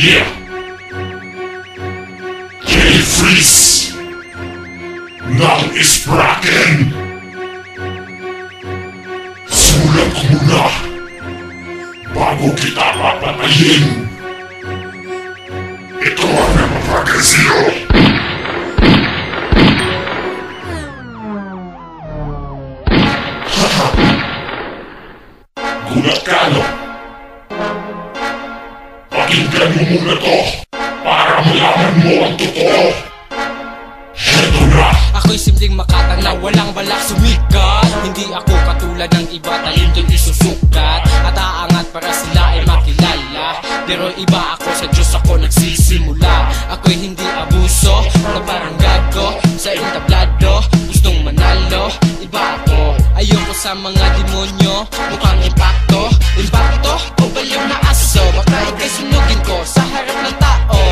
Yeah! K-Freeze ng Spraken! Sulat ko muna bago kita papatayin. Ito ang napapagasiyo. Haha! Gulat ka, no? Pakinggan mo muna to para malaman mo ang totoo. Heto na! Ako'y simpleng makatang na walang balak sumikat. Hindi ako katulad ng iba, talento'y isusukat at aangat para sila ay makilala. Pero iba ako, sa Diyos ako nagsisimula. Ako'y hindi abuso na parang gago sa entablado. Gustong manalo, iba ako. Ayoko sa mga demonyo, mukhang impacto. Impacto o baliw na aso, baka ika'y sunugin ko sa harap ng tao.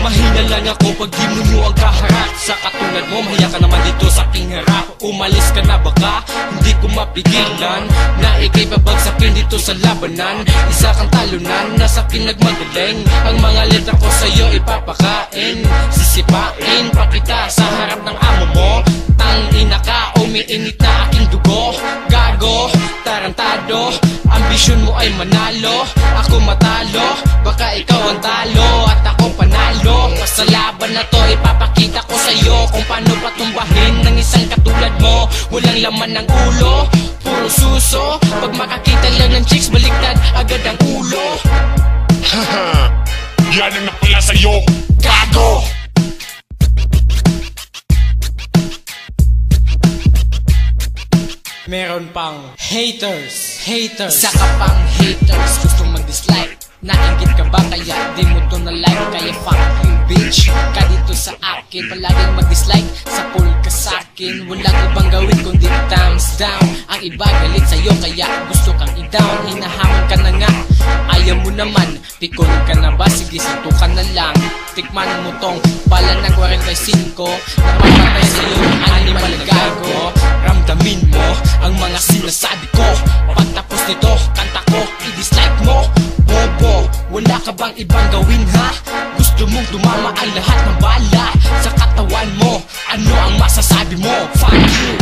Mahina lang ako pag di mo nyo ang kaharap. Sa katulad mo, mahiya ka naman dito sa aking harap. Umalis ka na baka, hindi ko mapigilan na ika'y babagsakin dito sa labanan. Isa kang talunan, nasa akin nagmagaling. Ang mga letra ko sa'yo ipapakain. Sisipain pa kita sa harap ng amo mo. Tangina ka, umiinit na aking dugo. Gago, tarantado, ambisyon mo ay manalo. Ako matalo, baka ikaw ang talo at ako panalo. Sa laban na to, ipapakita ko sa'yo kung paano patumbahin ng isang katulad mo. Walang laman ng ulo, puro suso. Pag makakita lang ng chicks, baliktad agad ang ulo. Haha! Yan ang napala sa'yo, gago! Meron pang haters. Isa ka pang haters, gustong mag-dislike. Nainggit ka ba kaya di mo to na-like? Kaya fuck you bitch, ka dito sa akin. Palaging mag-dislike, sa pool ka sa'kin. Walang ibang gawin kundi thumbs down. Ang iba galit sa'yo kaya gusto kang i-down. Hinahamon ka na nga, ayaw mo naman. Pikon ka na ba? Sige, sito ka na lang. Tikman mo tong bala ng 45. Napamatay sa'yo ang animal gago. Ramdamin mo ang mga sinasabi ko. Pagtapos nito, kanta ko, i-dislike mo. Bobo, wala ka bang ibang gawin ha? Gusto mong dumama ang lahat ng bala sa katawan mo. Ano ang masasabi mo? Fuck you!